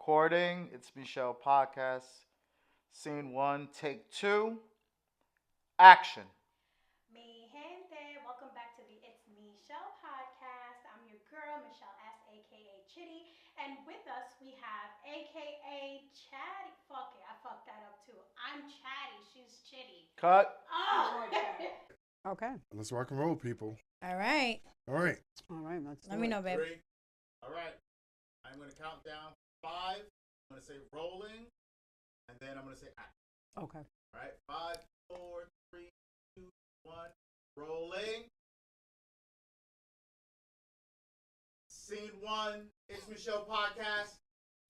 recording. It's Michelle Podcast. Scene one, take two. Action. Mi gente, welcome back to the It's Me Shell podcast. I'm your girl, Michelle S, aka Chitty, and with us we have aka Chatty. Fuck it, I fucked that up too. I'm Chatty, she's Chitty. Cut. Oh, Okay. Let's rock and roll, people. All right. All right. All right. Let's Let me know, babe. 3. All right. I'm going to count down 5. I'm going to say rolling, and then I'm going to say action. Okay. All right. 5, 4, 3, 2, 1. Rolling. Scene 1. It's Michelle Podcast.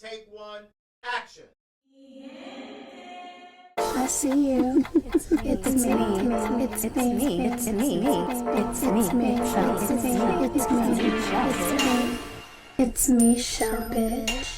Take 1. Action. I see you. It's me. It's me. It's me. It's me. It's me. It's me, Shell, bitch.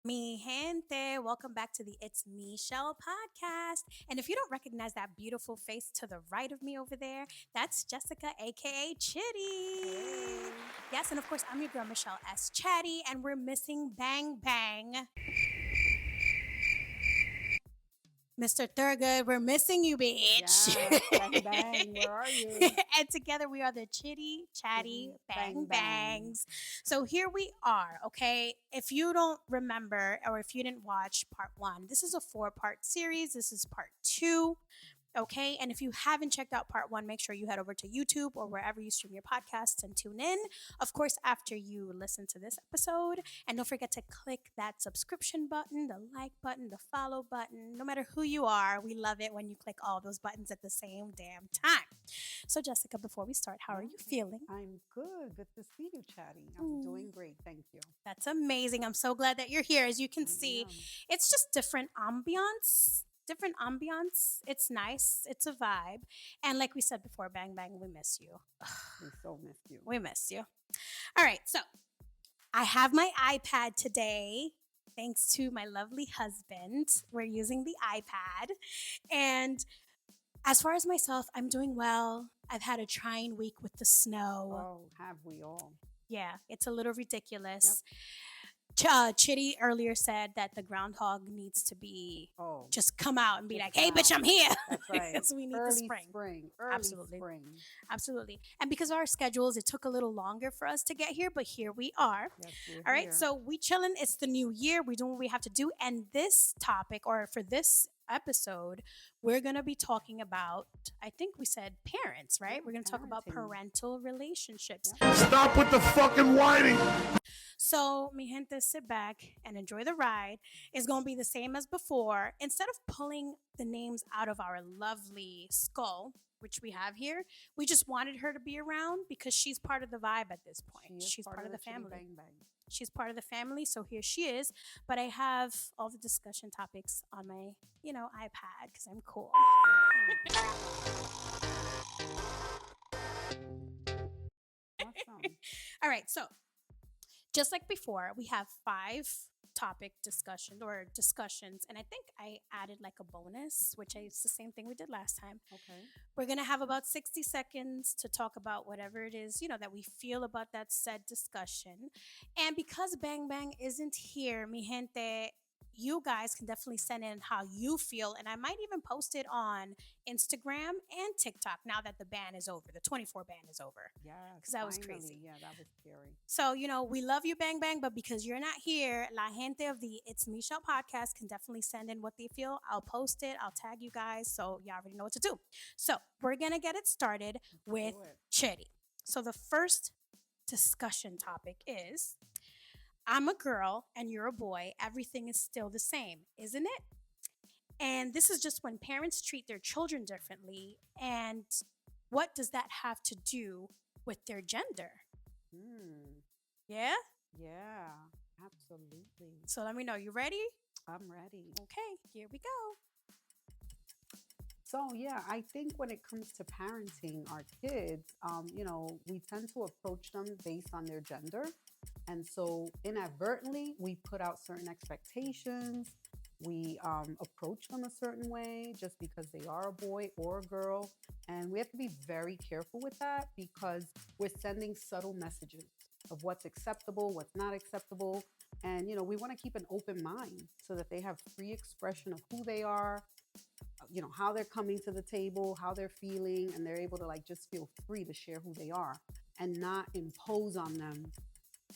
Mi gente, welcome back to the It's Me Shell podcast. And if you don't recognize that beautiful face to the right of me over there, that's Jessica, aka Chitty. Yes, and of course, I'm your girl, Michelle S. Chatty, and we're missing Bang Bang. Mr. Thurgood, we're missing you, bitch. Yes, bang, bang. Where are you? And together we are the Chitty, Chatty, Bang Bang, Bangs. So here we are, okay? If you don't remember or if you didn't watch part 1, this is a 4-part series. This is part 2. Okay, and if you haven't checked out part 1, make sure you head over to YouTube or wherever you stream your podcasts and tune in. Of course, after you listen to this episode, and don't forget to click that subscription button, the like button, the follow button. No matter who you are, we love it when you click all those buttons at the same damn time. So, Jessica, before we start, how are you feeling? I'm good. Good to see you, Chatty. I'm doing great. Thank you. That's amazing. I'm so glad that you're here. As you can I see, am. it's just different ambiance. It's nice. It's a vibe. And like we said before, Bang Bang, we miss you. We so miss you. We miss you. All right. So I have my iPad today. Thanks to my lovely husband. We're using the iPad. And as far as myself, I'm doing well. I've had a trying week with the snow. Oh, have we all? Yeah, it's a little ridiculous. Chitty earlier said that the groundhog needs to be Oh, just come out and be Just like, "Hey, come bitch, out. I'm here." that's right. Because we need Early the spring. Early Absolutely. spring. Absolutely. And because of our schedules, it took a little longer for us to get here, but here we are. Yes, we're All right, here. so we chilling. It's the new year. We're doing what we have to do. And this topic, or for this episode, we're going to be talking about, I think we said parents, right? We're going to talk about Parenting. parental relationships. Stop with the fucking whining. So, mi gente, sit back and enjoy the ride. It's going to be the same as before. Instead of pulling the names out of our lovely skull, which we have here, we just wanted her to be around because she's part of the vibe at this point. She is She's part of the Chitty family. Bang Bang. She's part of the family, so here she is. But I have all the discussion topics on my, iPad because I'm cool. Awesome. All right, so just like before, we have 5 topic discussions, and I think I added like a bonus, which is the same thing we did last time. Okay. We're going to have about 60 seconds to talk about whatever it is, that we feel about that said discussion. And because Bang Bang isn't here, mi gente, you guys can definitely send in how you feel. And I might even post it on Instagram and TikTok now that the ban is over. The 24 ban is over. Yeah. 'Cause that was finally. crazy. Yeah, that was scary. So, we love you, Bang Bang, but because you're not here, La Gente of the It's Me Shell podcast can definitely send in what they feel. I'll post it. I'll tag you guys. So, y'all already know what to do. So, we're going to get it started with Do it. Chitty. So, the first discussion topic is I'm a girl and you're a boy. Everything is still the same, isn't it? And this is just when parents treat their children differently. And what does that have to do with their gender? Yeah? Yeah, absolutely. So let me know. You ready? I'm ready. Okay, here we go. So yeah, I think when it comes to parenting our kids, we tend to approach them based on their gender, and so inadvertently we put out certain expectations. We approach them a certain way just because they are a boy or a girl, and we have to be very careful with that because we're sending subtle messages of what's acceptable, what's not acceptable, and we want to keep an open mind so that they have free expression of who they are, how they're coming to the table, how they're feeling, and they're able to like just feel free to share who they are and not impose on them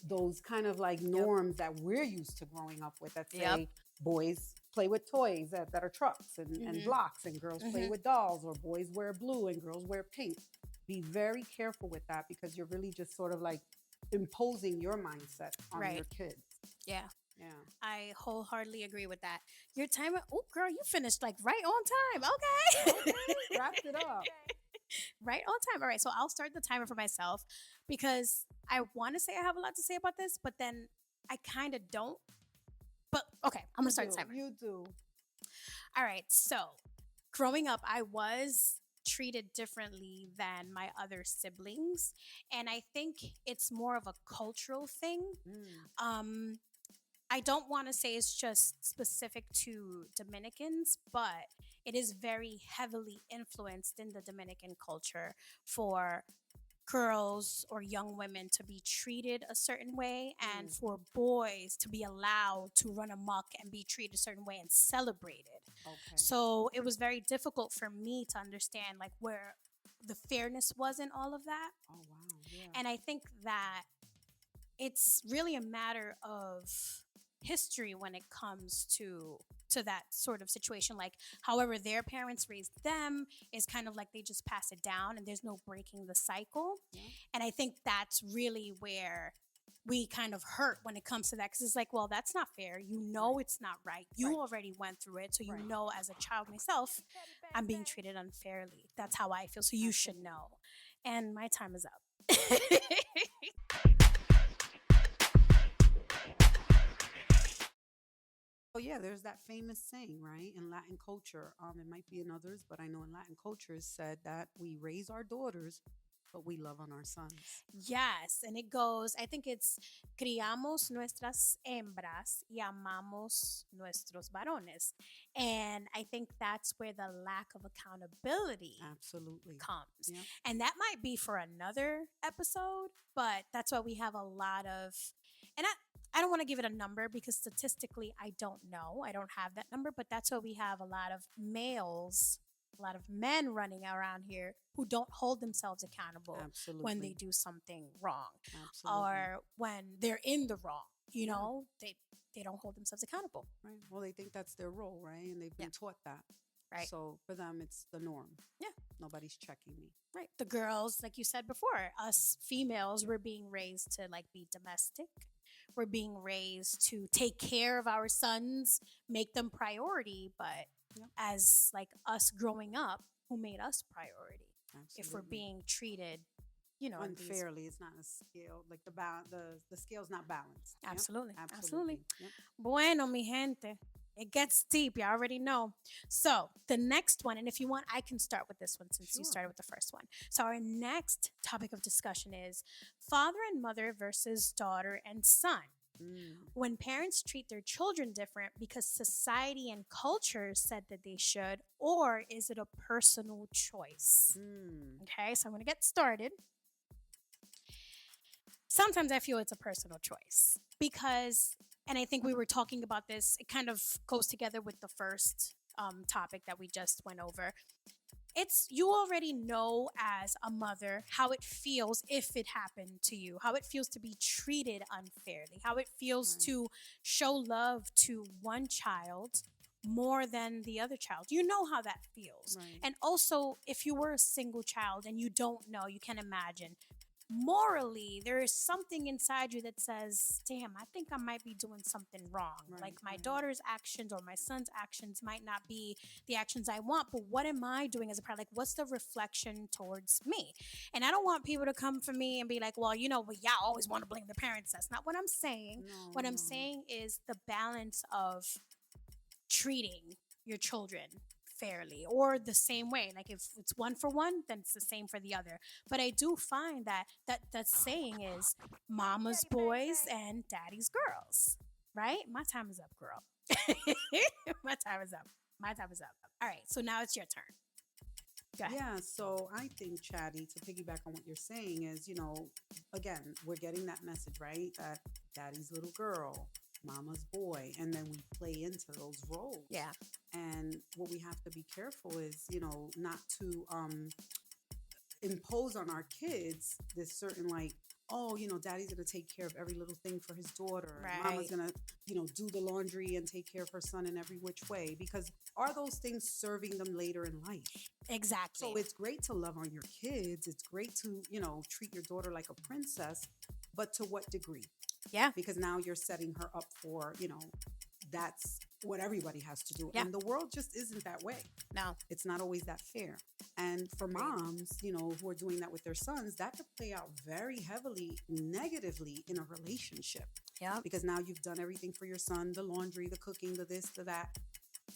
those kind of like norms that we're used to growing up with that say boys play with toys that are trucks and blocks, and girls play with dolls, or boys wear blue and girls wear pink. Be very careful with that because you're really just sort of like imposing your mindset on your kids. Yeah. Yeah. I wholeheartedly agree with that. Your timer, oh girl, you finished like right on time. Okay. Wrapped it up. Right on time. All right, so I'll start the timer for myself because I want to say I have a lot to say about this, but then I kind of don't. But okay, I'm gonna start the timer. You do. All right, so growing up, I was treated differently than my other siblings, and I think it's more of a cultural thing. I don't want to say it's just specific to Dominicans, but it is very heavily influenced in the Dominican culture for girls or young women to be treated a certain way and for boys to be allowed to run amok and be treated a certain way and celebrated. Okay. So it was very difficult for me to understand like where the fairness was in all of that. Oh, wow. Yeah. And I think that it's really a matter of history when it comes to that sort of situation. Like however their parents raised them is kind of like they just pass it down and there's no breaking the cycle. And I think that's really where we kind of hurt when it comes to that, because it's like, well, that's not fair. It's not right. You already went through it, so as a child myself, I'm being treated unfairly. That's how I feel, so you should know. And my time is up. Oh yeah, there's that famous saying, right? In Latin culture, it might be in others, but I know in Latin culture it's said that we raise our daughters, but we love on our sons. Yes, and it goes, I think it's criamos nuestras hembras y amamos nuestros varones. And I think that's where the lack of accountability absolutely comes. Yep. And that might be for another episode, but that's why we have a lot of, and I don't want to give it a number because statistically I don't know. I don't have that number, but that's why we have a lot of males, a lot of men running around here who don't hold themselves accountable when they do something wrong. Or when they're in the wrong. They don't hold themselves accountable. Right. Well, they think that's their role, right? And they've been taught that. Right. So for them, it's the norm. Yeah. Nobody's checking me. Right. The girls, like you said before, us females, we're being raised to like be domestic. We're being raised to take care of our sons, make them priority. But as like us growing up, who made us priority? Absolutely. If we're being treated, unfairly, it's not a scale. Like the scale's not balanced. Absolutely. Yep. Absolutely. Yep. Bueno, mi gente. It gets deep. You already know. So the next one, and if you want, I can start with this one since you started with the first one. So our next topic of discussion is father and mother versus daughter and son. When parents treat their children different because society and culture said that they should, or is it a personal choice? Okay, so I'm going to get started. Sometimes I feel it's a personal choice because, and I think we were talking about this, it kind of goes together with the first topic that we just went over. It's, you already know as a mother how it feels if it happened to you, how it feels to be treated unfairly, how it feels to show love to one child more than the other child. You know how that feels. And also, if you were a single child and you don't know, you can imagine. Morally, there is something inside you that says, damn, I think I might be doing something wrong. Like my daughter's actions or my son's actions might not be the actions I want, but what am I doing as a parent? Like, what's the reflection towards me? And I don't want people to come for me and be like, well, y'all always want to blame the parents. That's not what I'm saying. What I'm saying is the balance of treating your children fairly or the same way. Like if it's one for one, then it's the same for the other. But I do find that saying is mama's boys and daddy's girls, right? My time is up, girl. My time is up. My time is up. All right, so now it's your turn. Go ahead. Yeah, so I think, Chatty, to piggyback on what you're saying is, again, we're getting that message, right? That daddy's little girl, mama's boy, and then we play into those roles. Yeah. And what we have to be careful is, not to impose on our kids this certain daddy's gonna take care of every little thing for his daughter. Right. Mama's gonna, do the laundry and take care of her son in every which way. Because are those things serving them later in life? Exactly. So it's great to love on your kids. It's great to, treat your daughter like a princess, but to what degree? Yeah. Because now you're setting her up for, that's what everybody has to do. Yeah. And the world just isn't that way. No. It's not always that fair. And for moms, who are doing that with their sons, that could play out very heavily negatively in a relationship. Yeah. Because now you've done everything for your son, the laundry, the cooking, the this, the that.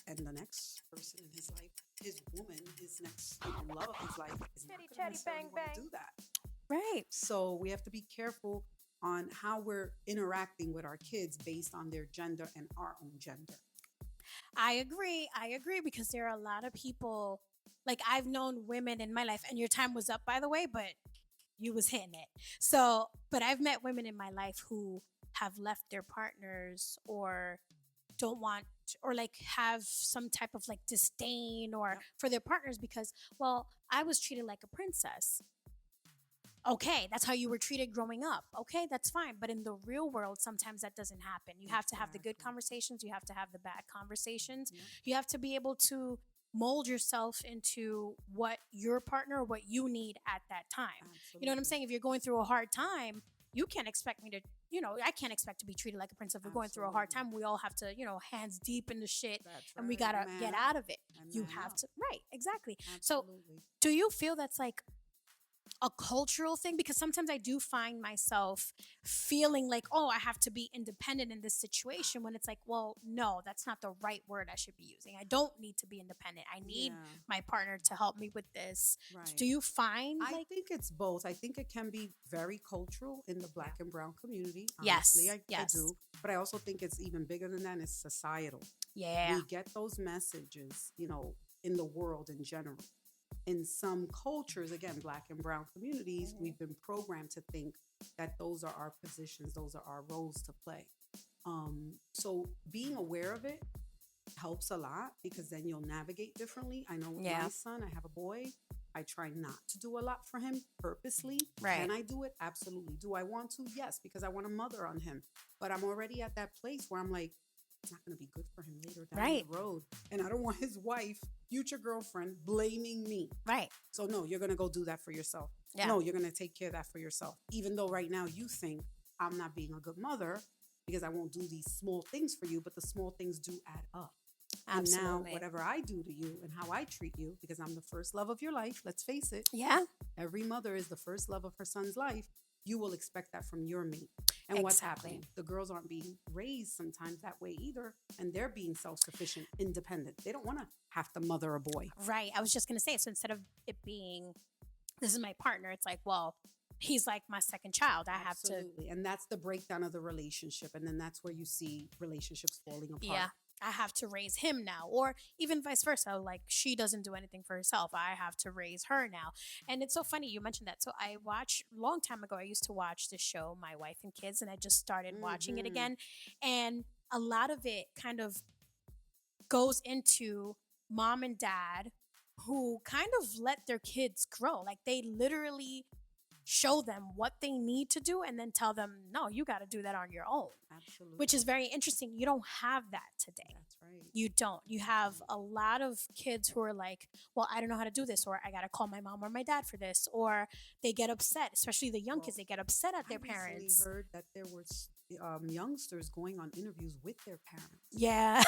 And the next person in his life, his woman, his next love of his life is not going to necessarily want to do that. Right. So we have to be careful on how we're interacting with our kids based on their gender and our own gender. I agree because there are a lot of people, like I've known women in my life, and your time was up, by the way, but you was hitting it. So, but I've met women in my life who have left their partners or don't want or like have some type of like disdain or for their partners because, well, I was treated like a princess. Okay, that's how you were treated growing up. Okay, that's fine. But in the real world, sometimes that doesn't happen. You have to have the good conversations. You have to have the bad conversations. Yeah. You have to be able to mold yourself into what your partner, what you need at that time. Absolutely. You know what I'm saying? If you're going through a hard time, you can't expect me to, I can't expect to be treated like a princess. If we're going through a hard time, we all have to, hands deep in the shit. That's and we right. got to Man get up. out of it. And You man have up. to. Right, exactly. Absolutely. So do you feel that's like a cultural thing? Because sometimes I do find myself feeling like, oh, I have to be independent in this situation when it's like, well, no, that's not the right word I should be using. I don't need to be independent. I need my partner to help me with this. Right. Do you find I think it's both. I think it can be very cultural in the Black and brown community. Yes, Honestly, I do. But I also think it's even bigger than that, and it's societal. Yeah. We get those messages, in the world in general. In some cultures, again, Black and brown communities, we've been programmed to think that those are our positions, those are our roles to play. So being aware of it helps a lot because then you'll navigate differently. I know with my son, I have a boy. I try not to do a lot for him purposely. Right. Can I do it? Absolutely. Do I want to? Yes, because I want to mother on him. But I'm already at that place where I'm like, it's not going to be good for him later down the road. And I don't want his wife, future girlfriend, blaming me. Right. So no, you're going to go do that for yourself. Yeah. No, you're going to take care of that for yourself. Even though right now you think I'm not being a good mother because I won't do these small things for you, but the small things do add up. Absolutely. And now whatever I do to you and how I treat you, because I'm the first love of your life, let's face it. Yeah. Every mother is the first love of her son's life. You will expect that from your mate. And what's happening? The girls aren't being raised sometimes that way either. And they're being self-sufficient, independent. They don't want to have to mother a boy. Right. I was just going to say, so instead of it being, this is my partner, it's like, well, he's like my second child. I have to. Absolutely. And that's the breakdown of the relationship. And then that's where you see relationships falling apart. Yeah. I have to raise him now, or even vice versa. Like she doesn't do anything for herself. I have to raise her now. And it's so funny you mentioned that. So I watched a long time ago. I used to watch the show, My Wife and Kids, and I just started watching it again. And a lot of it kind of goes into mom and dad who kind of let their kids grow. Like they literally show them what they need to do and then tell them, no, you got to do that on your own. Absolutely. Which is very interesting. You don't have that today. That's right. You don't. You have a lot of kids who are like, well, I don't know how to do this, or I got to call my mom or my dad for this, or they get upset, especially the young kids, they get upset at their parents. I heard that there were youngsters going on interviews with their parents. Yeah.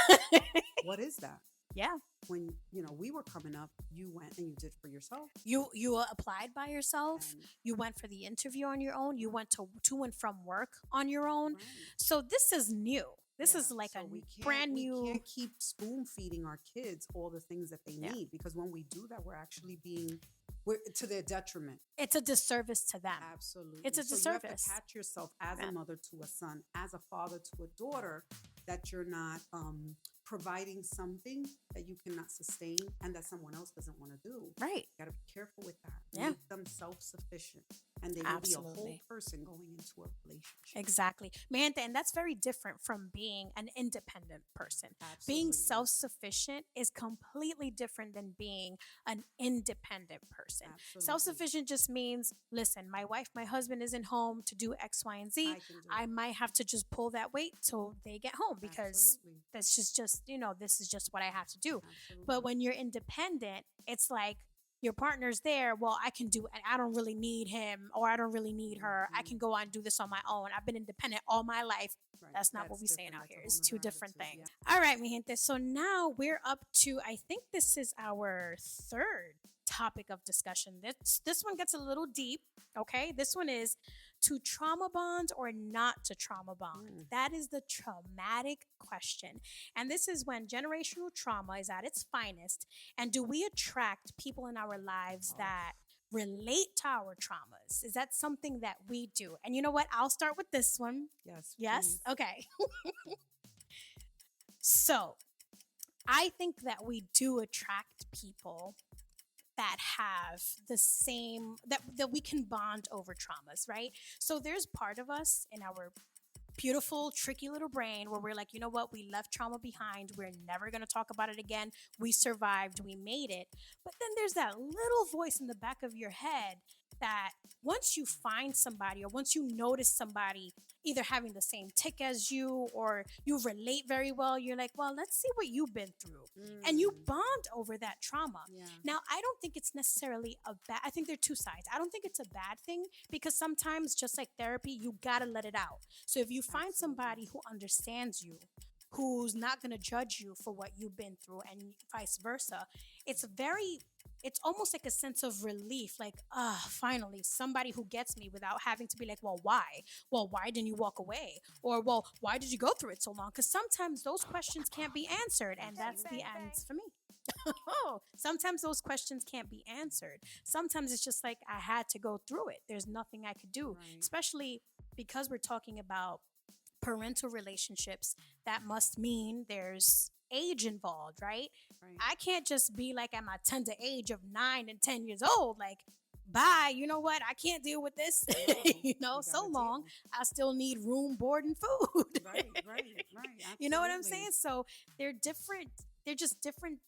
What is that? Yeah. When, we were coming up, you went and you did for yourself. You applied by yourself. And You went for the interview on your own. You went to and from work on your own. right. So this is new. This is like So a we brand new. We can't keep spoon feeding our kids all the things that they Yeah. need, because when we do that, we're to their detriment. It's a disservice to them. Absolutely. It's a So you have disservice. to catch yourself as Yeah. a mother to a son, as a father to a daughter, that you're not providing something that you cannot sustain and that someone else doesn't want to do. Right. You got to be careful with that. Yeah. Make them self-sufficient, and they will be a whole Absolutely. person going into a relationship. Exactly. Man, and that's very different from being an independent person. Being Absolutely. self-sufficient is completely different than being an independent person. Absolutely. Self-sufficient just means, listen, my husband isn't home to do X, Y, and Z. I can do I it. might have to just pull that weight till they get home because Absolutely. that's just this is just what I have to do. Absolutely. But when you're independent, it's like your partner's there. Well, I can do it. I don't really need him or I don't really need her. I can go out and do this on my own. I've been independent all my life. Right. That's not what we're saying different. out That's a here. whole It's two nother different attitude. things. All right, mi gente. So now we're up to, I think this is our third topic of discussion. This one gets a little deep. Okay. This one is to trauma bond or not to trauma bond. That is the traumatic question. And this is when generational trauma is at its finest. And do we attract people in our lives that relate to our traumas? Is that something that we do? And you know what? I'll start with this one. Yes. Yes? please. Okay. So I think that we do attract people that have the same, that we can bond over traumas, right? So there's part of us in our beautiful, tricky little brain where we're like, you know what? We left trauma behind. We're never going to talk about it again. We survived. We made it. But then there's that little voice in the back of your head that once you find somebody or once you notice somebody either having the same tick as you or you relate very well, you're like, well, let's see what you've been through. And you bond over that trauma. Yeah. Now, I don't think it's necessarily I think there are two sides. I don't think it's a bad thing because sometimes, just like therapy, you got to let it out. So if you find somebody who understands you, who's not going to judge you for what you've been through and vice versa, it's almost like a sense of relief, like, finally, somebody who gets me without having to be like, well, why? Well, why didn't you walk away? Or, well, why did you go through it so long? Because sometimes those questions can't be answered, and that's the end for me. Sometimes those questions can't be answered. Sometimes it's just like, I had to go through it. There's nothing I could do, especially because we're talking about parental relationships. That must mean there's age involved, right? I can't just be like at my tender age of 9 and 10 years old, like, bye, you know what? I can't deal with this, so long. I still need room, board, and food. Right. You know what I'm Absolutely. saying? So they're just different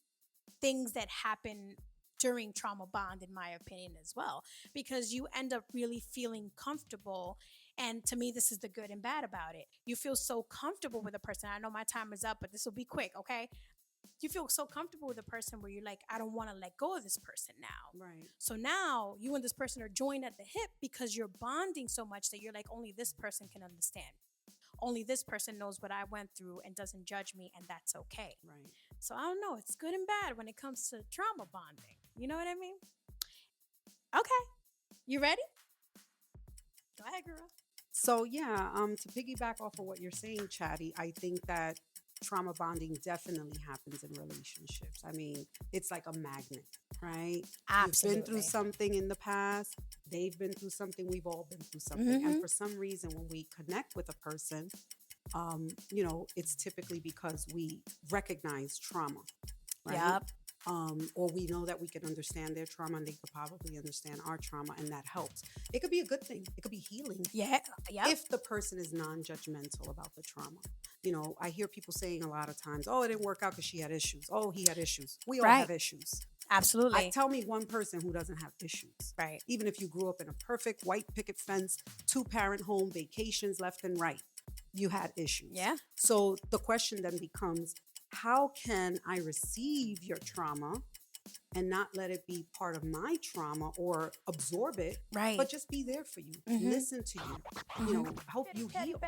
things that happen during trauma bond, in my opinion, as well, because you end up really feeling comfortable. And to me, this is the good and bad about it. You feel so comfortable with a person. I know my time is up, but this will be quick, okay? You feel so comfortable with a person where you're like, I don't want to let go of this person now. Right. So now you and this person are joined at the hip because you're bonding so much that you're like, only this person can understand. Only this person knows what I went through and doesn't judge me, and that's okay. Right. So I don't know. It's good and bad when it comes to trauma bonding. You know what I mean? Okay. You ready? Go ahead, girl. So yeah, to piggyback off of what you're saying, Chatty, I think that trauma bonding definitely happens in relationships. I mean, it's like a magnet, right? Absolutely. You've been through something in the past. They've been through something. We've all been through something. And for some reason, when we connect with a person, it's typically because we recognize trauma, right? Yep. Or we know that we can understand their trauma and they could probably understand our trauma, and that helps. It could be a good thing. It could be healing. Yeah. Yep. If the person is non-judgmental about the trauma. I hear people saying a lot of times, oh, it didn't work out because she had issues. Oh, he had issues. We all have issues. Absolutely. Tell me one person who doesn't have issues. Right. Even if you grew up in a perfect white picket fence, 2-parent home, vacations left and right, you had issues. Yeah. So the question then becomes, how can I receive your trauma and not let it be part of my trauma or absorb it, but just be there for you, listen to you, help you heal.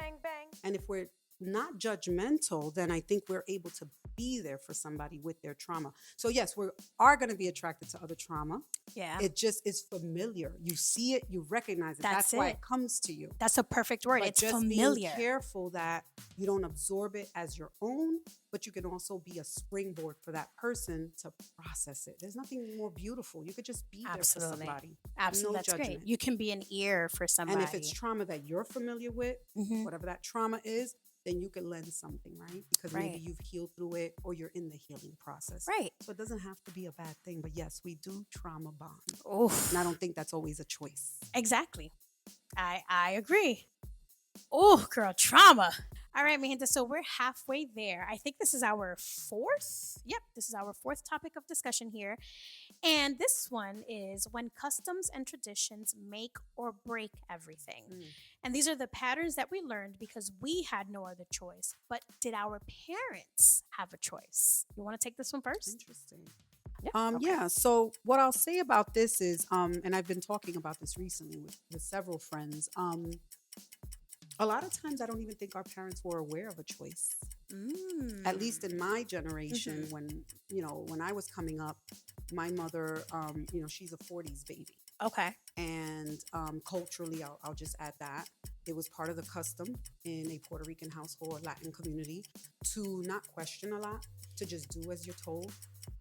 And if we're not judgmental, then I think we're able to be there for somebody with their trauma. So yes, we are going to be attracted to other trauma. Yeah. It just is familiar. You see it, you recognize it. That's why it comes to you. That's a perfect word. But It's just familiar. being careful that you don't absorb it as your own, but you can also be a springboard for that person to process it. There's nothing more beautiful. You could just be there for somebody. Absolutely. No That's judgment. great. You can be an ear for somebody. And if it's trauma that you're familiar with, Mhm. whatever that trauma is, then you can lend something, right? Because maybe you've healed through it or you're in the healing process. Right. So it doesn't have to be a bad thing. But yes, we do trauma bond. Oof. And I don't think that's always a choice. Exactly. I agree. Oh, girl, trauma. All right, Mahindra. So we're halfway there. I think this is our fourth. Yep, this is our fourth topic of discussion here. And this one is when customs and traditions make or break everything. And these are the patterns that we learned because we had no other choice. But did our parents have a choice? You want to take this one first? Interesting. Okay. Yeah. So what I'll say about this is, and I've been talking about this recently with several friends. A lot of times I don't even think our parents were aware of a choice. At least in my generation, when I was coming up, my mother, she's a 40s baby. Okay. And culturally, I'll just add that it was part of the custom in a Puerto Rican household or Latin community to not question a lot, to just do as you're told,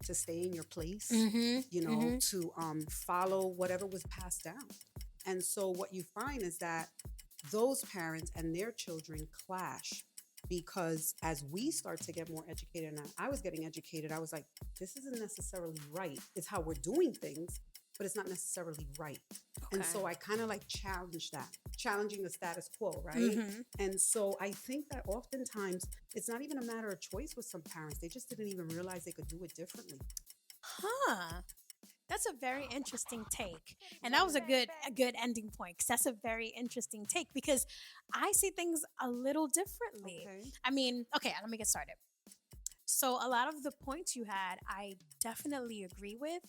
to stay in your place, to follow whatever was passed down. And so what you find is that those parents and their children clash because as we start to get more educated, and I was getting educated, I was like, this isn't necessarily right. It's how we're doing things, but it's not necessarily right. Okay. And so I kind of like challenged that, challenging the status quo, right? And so I think that oftentimes it's not even a matter of choice with some parents. They just didn't even realize they could do it differently. That's a very interesting take. And that was a good ending point because that's a very interesting take because I see things a little differently. Okay. I mean, okay, let me get started. So a lot of the points you had, I definitely agree with,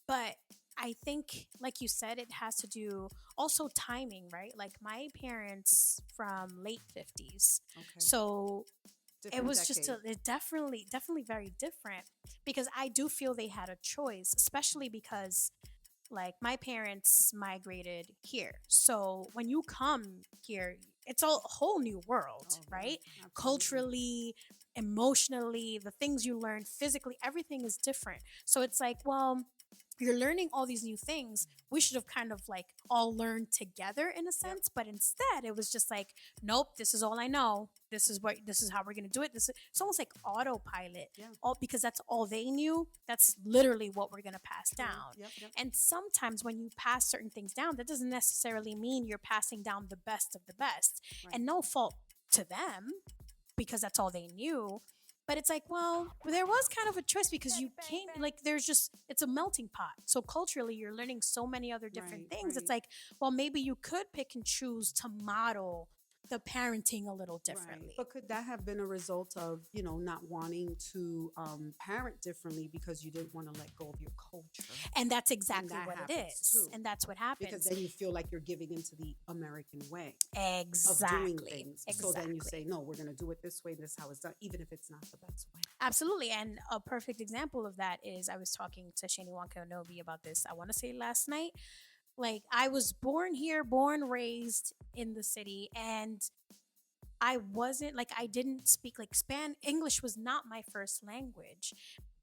but I think, like you said, it has to do also timing, right? Like my parents from late 50s. Okay. So it was just definitely very different because I do feel they had a choice, especially because like my parents migrated here. So when you come here, it's a whole new world, right? Absolutely. Culturally, emotionally, the things you learn physically, everything is different. So it's like, well, you're learning all these new things. We should have kind of like all learned together in a sense, but instead it was just like, nope, this is all I know. This is how we're gonna do it. It's almost like autopilot, all because that's all they knew. That's literally what we're gonna pass down. And sometimes when you pass certain things down, that doesn't necessarily mean you're passing down the best of the best. Right. And no fault to them because that's all they knew. But it's like, well, there was kind of a choice because you came, like, it's a melting pot. So culturally, you're learning so many other different things. Right. It's like, well, maybe you could pick and choose to model the parenting a little differently. Right. But could that have been a result of, not wanting to parent differently because you didn't want to let go of your culture? And that's exactly what it is. Too. And that's what happens. Because then you feel like you're giving into the American way of doing things. Exactly. So then you say, no, we're going to do it this way. This is how it's done, even if it's not the best way. Absolutely. And a perfect example of that is I was talking to Shani Wanka-Onobi about this, I want to say last night. Like, I was born here, raised in the city, and I didn't speak English was not my first language.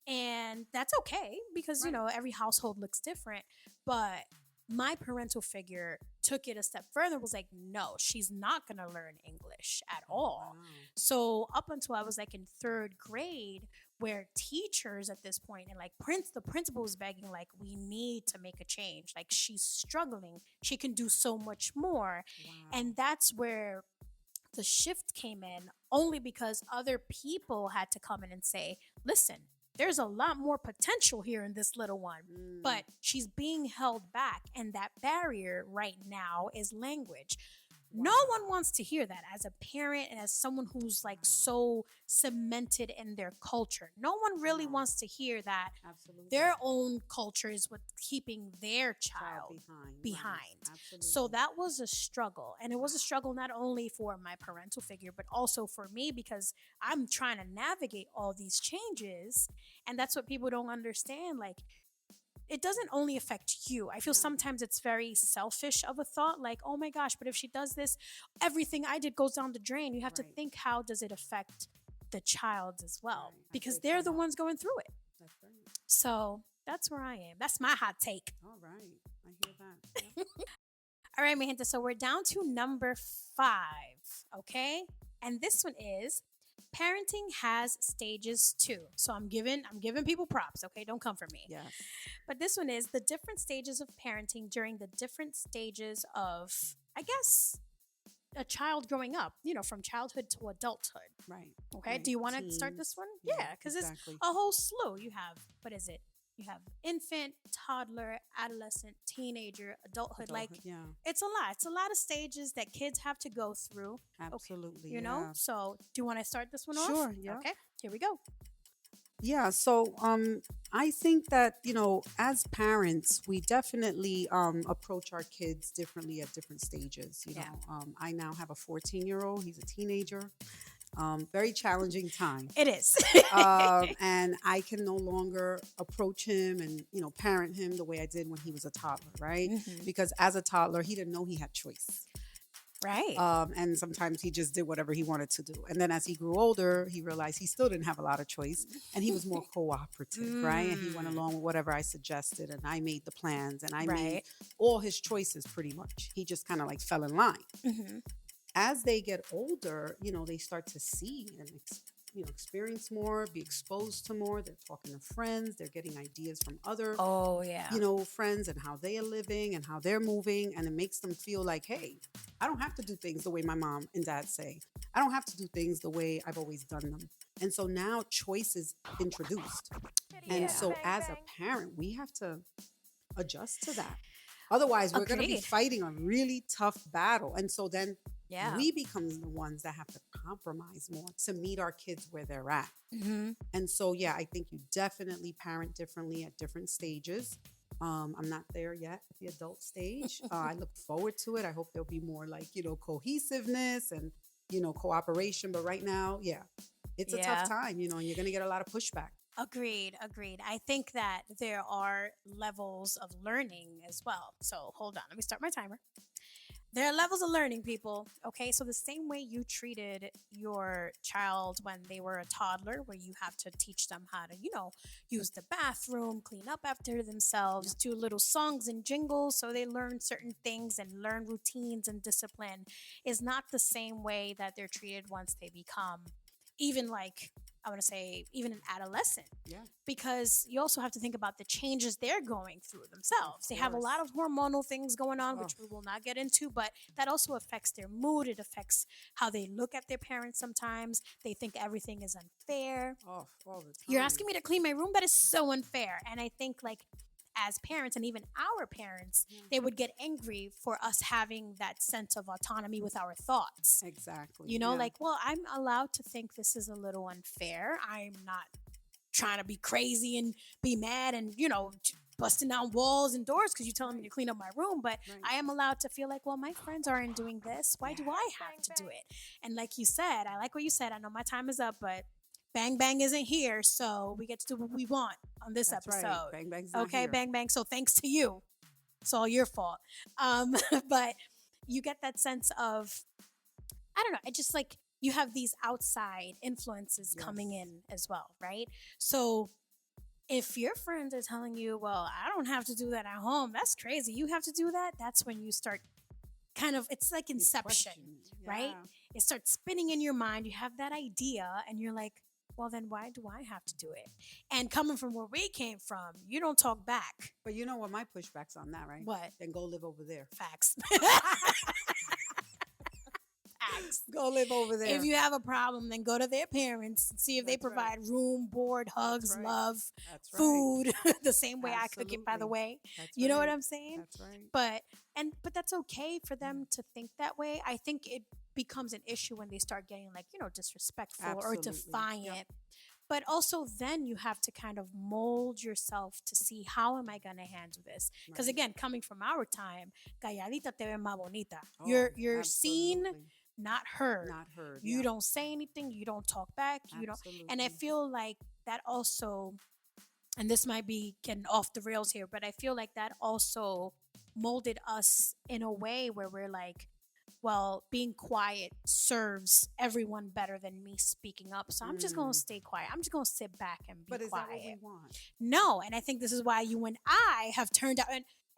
And that's okay because, every household looks different. But my parental figure took it a step further, was like, no, she's not going to learn English at all. Wow. So up until I was like in third grade, where teachers at this point and like the principal was begging, like, we need to make a change. Like, she's struggling. She can do so much more. Wow. And that's where the shift came in, only because other people had to come in and say, listen, there's a lot more potential here in this little one, but she's being held back. And that barrier right now is language. No one wants to hear that as a parent and as someone who's like so cemented in their culture. No one really No. wants to hear that Absolutely. their own culture is what's keeping their child behind. Right. Absolutely. So that was a struggle. And it was a struggle not only for my parental figure, but also for me because I'm trying to navigate all these changes. And that's what people don't understand. Like, it doesn't only affect you. I feel sometimes it's very selfish of a thought, like, oh my gosh, but if she does this, everything I did goes down the drain. You have to think, how does it affect the child as well? Right. Because they're the ones going through it. That's right. So that's where I am. That's my hot take. All right. I hear that. Yep. All right, mi gente. So we're down to number 5. Okay. And this one is parenting has stages too. So I'm giving people props, okay? Don't come for me. Yes. But this one is the different stages of parenting during the different stages of, I guess, a child growing up, from childhood to adulthood. Right. Okay. Right. Do you want to start Teens. this one? Yeah, Yeah, because exactly. it's a whole slew. You have, what is it? You have infant, toddler, adolescent, teenager, adulthood. Like, yeah. it's a lot. It's a lot of stages that kids have to go through. Absolutely. You know? yeah. So do you want to start this one off? Sure, yeah. Okay. Here we go. Yeah, so I think that, as parents, we definitely approach our kids differently at different stages. I now have a 14-year-old. He's a teenager. Very challenging time. It is. And I can no longer approach him and, parent him the way I did when he was a toddler, right? Mhm. Because as a toddler, he didn't know he had choice. Right. And sometimes he just did whatever he wanted to do. And then as he grew older, he realized he still didn't have a lot of choice. And he was more cooperative, right? And he went along with whatever I suggested. And I made the plans. And I made all his choices pretty much. He just kind of like fell in line. Mm-hmm. As they get older, they start to see and experience more, be exposed to more. They're talking to friends. They're getting ideas from other friends and how they are living and how they're moving. And it makes them feel like, hey, I don't have to do things the way my mom and dad say. I don't have to do things the way I've always done them. And so now choice is introduced. And so as a parent, we have to adjust to that. Otherwise, we're going to be fighting a really tough battle. And so then we become the ones that have to compromise more to meet our kids where they're at. Mm-hmm. And so, I think you definitely parent differently at different stages. I'm not there yet at the adult stage. I look forward to it. I hope there'll be more like, cohesiveness and, cooperation. But right now, it's a tough time, and you're going to get a lot of pushback. Agreed. I think that there are levels of learning as well. So hold on. Let me start my timer. There are levels of learning, people. Okay, so the same way you treated your child when they were a toddler, where you have to teach them how to, use the bathroom, clean up after themselves, do little songs and jingles so they learn certain things and learn routines and discipline, is not the same way that they're treated once they become even even an adolescent. Yeah. Because you also have to think about the changes they're going through themselves. They have a lot of hormonal things going on, which we will not get into, but that also affects their mood. It affects how they look at their parents sometimes. They think everything is unfair. All the time. You're asking me to clean my room? That is so unfair. And I think as parents and even our parents, they would get angry for us having that sense of autonomy with our thoughts. Exactly. I'm allowed to think this is a little unfair. I'm not trying to be crazy and be mad and, busting down walls and doors because you're telling me to clean up my room. But I am allowed to feel like, well, my friends aren't doing this. Why do I have to do it? And like you said, I like what you said. I know my time is up, but Bang Bang isn't here, so we get to do what we want on this episode. Right. Bang Bang's not okay, here. Bang Bang. So thanks to you. It's all your fault. But you get that sense of, I don't know, I just you have these outside influences coming in as well, right? So if your friends are telling you, well, I don't have to do that at home, that's crazy. You have to do that. That's when you start it's like inception, right? It starts spinning in your mind. You have that idea and you're like, well, then why do I have to do it? And coming from where we came from, you don't talk back. But you know what my pushback's on that, right? What? Then go live over there. Facts. Facts. Go live over there. If you have a problem, then go to their parents and see if they That's right. provide room, board, hugs, right. love, That's right. food, the same way I cook it, by the Absolutely. way. That's You know what right. I'm saying? That's right. But that's okay for them to think that way. I think it becomes an issue when they start getting like, disrespectful or Absolutely. defiant. Yep. But also then you have to kind of mold yourself to see, how am I going to handle this? Because Right. again, coming from our time, calladita te ve más bonita. Oh, You're seen, absolutely. not heard. Not heard. You yeah. don't say anything. You don't talk back. You don't. And I Absolutely. feel like that also, and this might be getting off the rails here, but I feel like that also molded us in a way where we're like, well, being quiet serves everyone better than me speaking up. So I'm just going to stay quiet. I'm just going to sit back and be But is quiet. that what we want? No. And I think this is why you and I have turned out,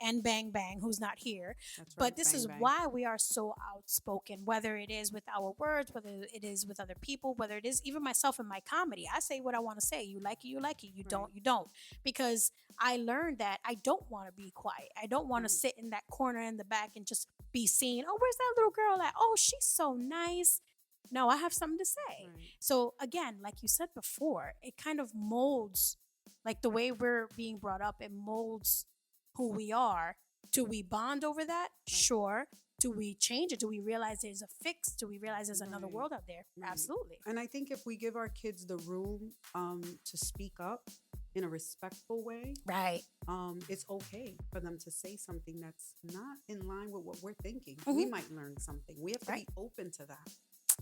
and Bang Bang, who's not here. That's right. But this Bang, is bang. why we are so outspoken, whether it is with our words, whether it is with other people, whether it is even myself in my comedy. I say what I want to say. You like it, you like it. You don't, you don't. Because I learned that I don't want to be quiet. I don't want to sit in that corner in the back and just be seen. Oh, where's that little girl at? Oh, she's so nice. No, I have something to say. Right. So again, like you said before, it kind of molds, like the way we're being brought up, it molds who we are. Do we bond over that? Sure. Do we change it? Do we realize there's a fix? Do we realize there's another Right. world out there? Right. Absolutely. And I think if we give our kids the room to speak up in a respectful way, Right. it's okay for them to say something that's not in line with what we're thinking. Mm-hmm. We might learn something. We have to Right. be open to that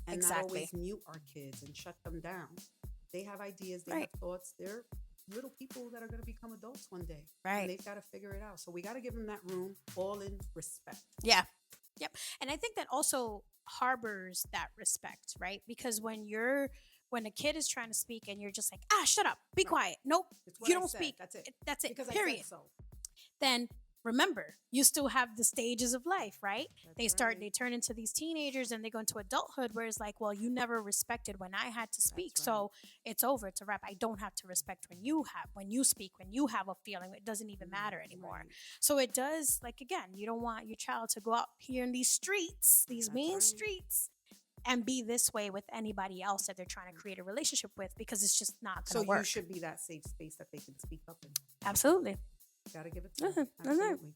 and Exactly. not always mute our kids and shut them down. They have ideas, they Right. have thoughts. They're little people that are going to become adults one day. Right. And they've got to figure it out. So we got to give them that room, all in respect. Yeah. Yep. And I think that also harbors that respect, right? Because when a kid is trying to speak and you're just like, shut up, be quiet. Nope. It's what You I don't said. speak. That's it. That's it. Because I Period. said so. Then remember, you still have the stages of life, right? That's right. They turn into these teenagers and they go into adulthood where it's like, well, you never respected when I had to speak. That's So it's over. It's a wrap. I don't have to respect when you speak, when you have a feeling. It doesn't even matter anymore. Right. So it does, like, again, you don't want your child to go out here in these streets, these That's mean right. streets, and be this way with anybody else that they're trying to create a relationship with, because it's just not So going to work. you should be that safe space that they can speak up in. Absolutely. Got to give it to them. Mhm. Absolutely.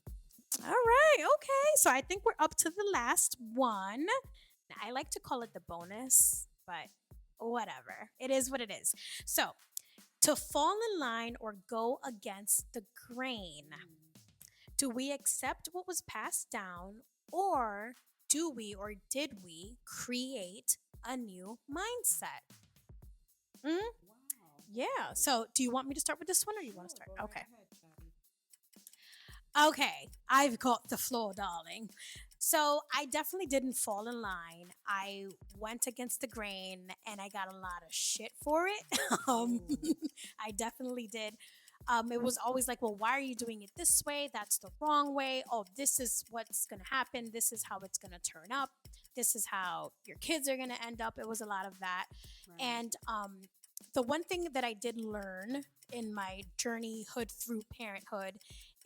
All right. Okay. So I think we're up to the last one. Now, I like to call it the bonus, but whatever. It is what it is. So, to fall in line or go against the grain. Do we accept what was passed down, or do we or did we create a new mindset? Wow. Yeah. So, do you want me to start with this one or you want to start? Go right Okay. ahead, Chatty. Okay, I've got the floor, darling. So I definitely didn't fall in line. I went against the grain and I got a lot of shit for it. I definitely did. It was always like, well, why are you doing it this way? That's the wrong way. Oh, this is what's going to happen. This is how it's going to turn up. This is how your kids are going to end up. It was a lot of that. Right. And the one thing that I did learn in my journeyhood through parenthood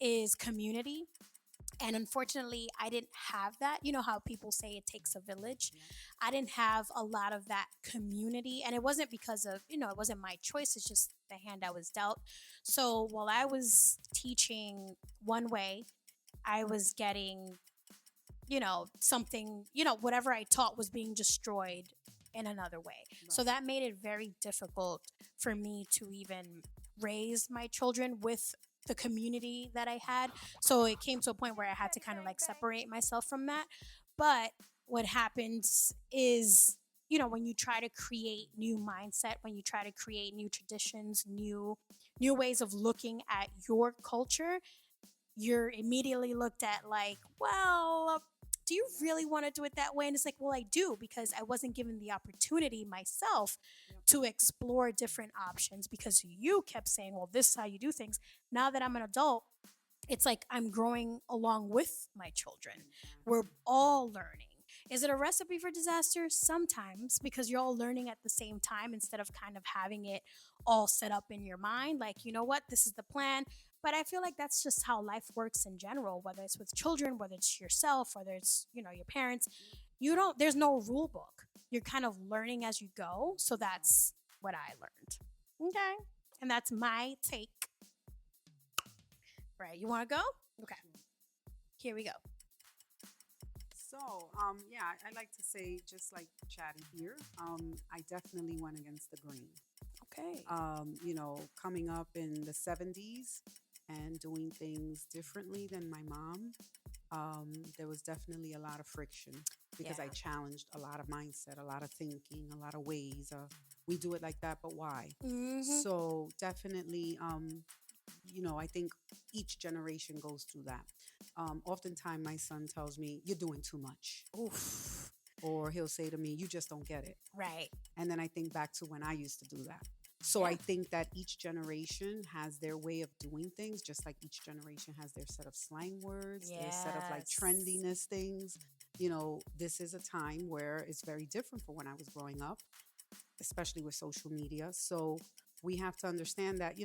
is community. And unfortunately, I didn't have that. You know how people say it takes a village? I didn't have a lot of that community. And it wasn't because of, it wasn't my choice. It's just the hand I was dealt. So while I was teaching one way, I was getting, something, whatever I taught was being destroyed in another way. So that made it very difficult for me to even raise my children with the community that I had. So it came to a point where I had to kind of like separate myself from that. But what happens is, when you try to create new mindset, when you try to create new traditions, new ways of looking at your culture, you're immediately looked at like, well, do you really want to do it that way? And it's like, well, I do, because I wasn't given the opportunity myself to explore different options, because you kept saying, well, this is how you do things. Now that I'm an adult, it's like I'm growing along with my children. We're all learning. Is it a recipe for disaster? Sometimes, because you're all learning at the same time instead of kind of having it all set up in your mind. Like, you know what? This is the plan. But I feel like that's just how life works in general, whether it's with children, whether it's yourself, whether it's, your parents. there's no rule book. You're kind of learning as you go. So that's what I learned. Okay. And that's my take. Right. You want to go? Okay. Here we go. So, yeah, I like to say, just like Chatty here, I definitely went against the grain. Okay. Coming up in the 70s and doing things differently than my mom, there was definitely a lot of friction because I Yeah. challenged a lot of mindset, a lot of thinking, a lot of ways. We do it like that, but why? Mm-hmm. So definitely, I think each generation goes through that. Oftentimes, my son tells me, "You're doing too much," Oof. or he'll say to me, "You just don't get it." Right. And then I think back to when I used to do that. So I think that each generation has their way of doing things, just like each generation has their set of slang words, their set of like Yes. trendiness things. This is a time where it's very different from when I was growing up, especially with social media. So we have to understand that,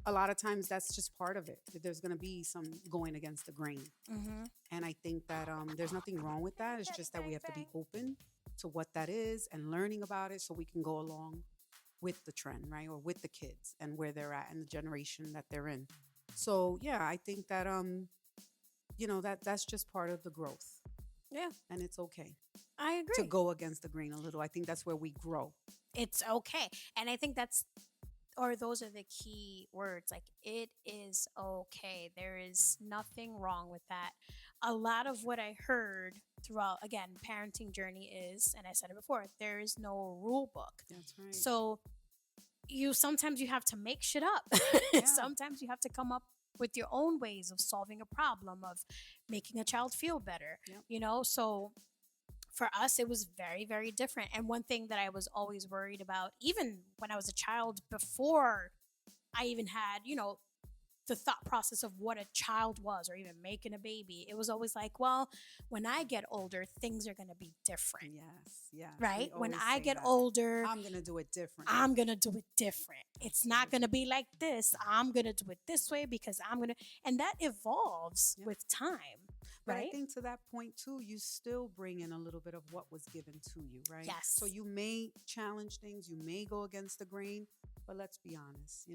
a lot of times that's just part of it. There's going to be some going against the grain. Mm-hmm. And I think that there's nothing wrong with that. It's just that we have to be open to what that is and learning about it so we can go along with the trend, right? Or with the kids and where they're at and the generation that they're in. So, yeah, I think that, that's just part of the growth. Yeah. And it's okay I agree. to go against the grain a little. I think that's where we grow. It's okay. And I think those are the key words. Like, it is okay. There is nothing wrong with that. A lot of what I heard throughout, again, parenting journey is, and I said it before, there is no rule book. That's right. So sometimes you have to make shit up. Yeah. Sometimes you have to come up with your own ways of solving a problem, of making a child feel better. Yep. So for us, it was very, very different. And one thing that I was always worried about, even when I was a child, before I even had, the thought process of what a child was, or even making a baby, it was always like, well, when I get older, things are going to be different. Yes. Right? We When always I say get that. older, I'm going to do it different. I'm going to do it different. It's not going to be like this. I'm going to do it this way because and that evolves with time. But right? I think to that point too, you still bring in a little bit of what was given to you, right? Yes. So you may challenge things, you may go against the grain, but let's be honest,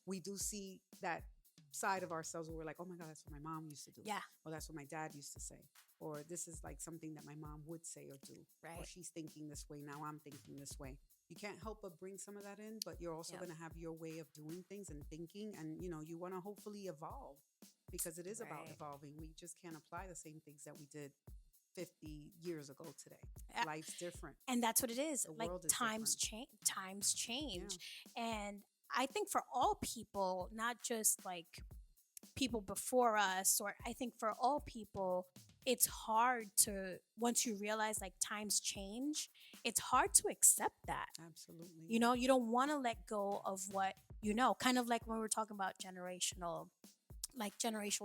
we do see that side of ourselves where we're like, oh my God, that's what my mom used to do. Yeah. Or that's what my dad used to say. Or this is like something that my mom would say or do. Right. Or she's thinking this way, now I'm thinking this way. You can't help but bring some of that in, but you're also going to have your way of doing things and thinking, and you want to hopefully evolve, because it is about evolving. We just can't apply the same things that we did 50 years ago today. Life's different. And that's what it is. The Like, world is times change. And I think for all people, not just like people before us, or I think for all people, it's hard to, once you realize like times change, it's hard to accept that. Absolutely. You don't want to let go of what kind of like when we're talking about generational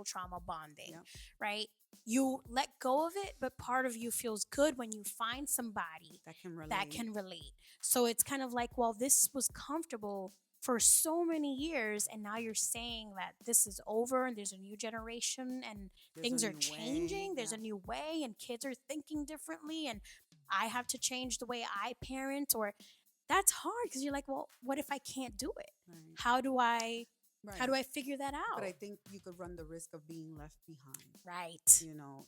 trauma bonding, right? You let go of it, but part of you feels good when you find somebody that can relate. So it's kind of like, well, this was comfortable for so many years, and now you're saying that this is over and there's a new generation and things are changing. There's a new way, and kids are thinking differently, and I have to change the way I parent. Or that's hard because you're like, well, what if I can't do it? Right. How do I figure that out? But I think you could run the risk of being left behind. Right.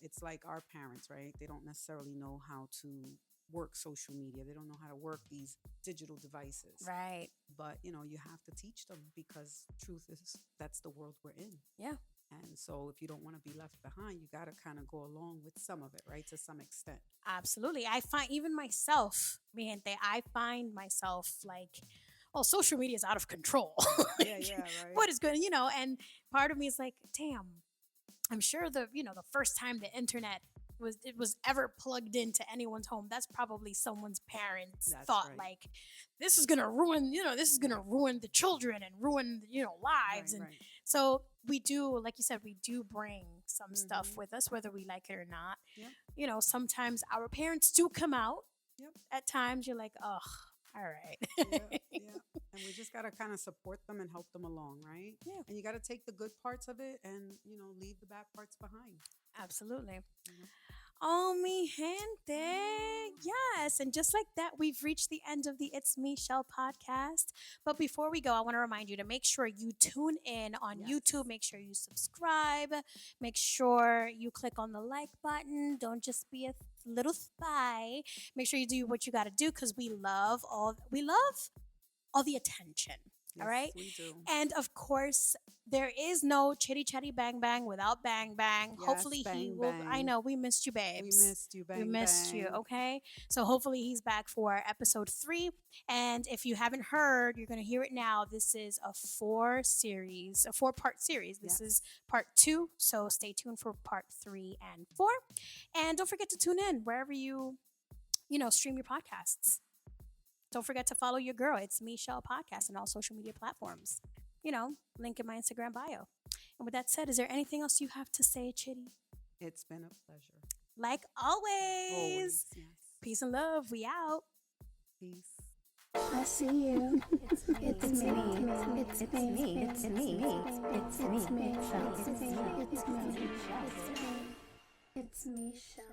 It's like our parents, right? They don't necessarily know how to work social media. They don't know how to work these digital devices. Right. But, you have to teach them, because truth is that's the world we're in. Yeah. And so if you don't want to be left behind, you got to kind of go along with some of it, right? To some extent. Absolutely. I find even myself, mi gente, I find myself like, well, social media is out of control. Yeah, right. What is good, and part of me is like, damn, I'm sure the first time the internet was ever plugged into anyone's home, that's probably someone's parents thought, right. like, this is gonna ruin the children and ruin lives. Right, and right. So we do, like you said, we do bring some stuff with us, whether we like it or not. Yep. Sometimes our parents do come out. Yep. At times you're like, ugh, all right. Yeah. And we just got to kind of support them and help them along, right? Yeah. And you got to take the good parts of it and, leave the bad parts behind. Absolutely. Oh, mi gente. Yes. And just like that, we've reached the end of the It's Me Shell podcast. But before we go, I want to remind you to make sure you tune in on Yes. YouTube. Make sure you subscribe. Make sure you click on the like button. Don't just be a little spy. Make sure you do what you got to do because we love all the attention. Yes, All right. we do. And of course, there is no Chitty Chatty Bang Bang without Bang Bang. Yes, Hopefully he Bang will. Bang. I know we missed you, babes. We missed you, Bang We missed you. Bang. Okay. So hopefully he's back for episode 3. And if you haven't heard, you're gonna hear it now. This is a 4-part series. This Yes. is part 2. So stay tuned for part 3 and 4. And don't forget to tune in wherever you stream your podcasts. Don't forget to follow your girl. It's me, Shell Podcast, on all social media platforms. Link in my Instagram bio. And with that said, is there anything else you have to say, Chitty? It's been a pleasure. Like always. Always, yes. Peace and love. We out. Peace. I see you. It's me. It's me. It's me. It's me. It's me. It's me. It's me. It's me. It's me. Shell.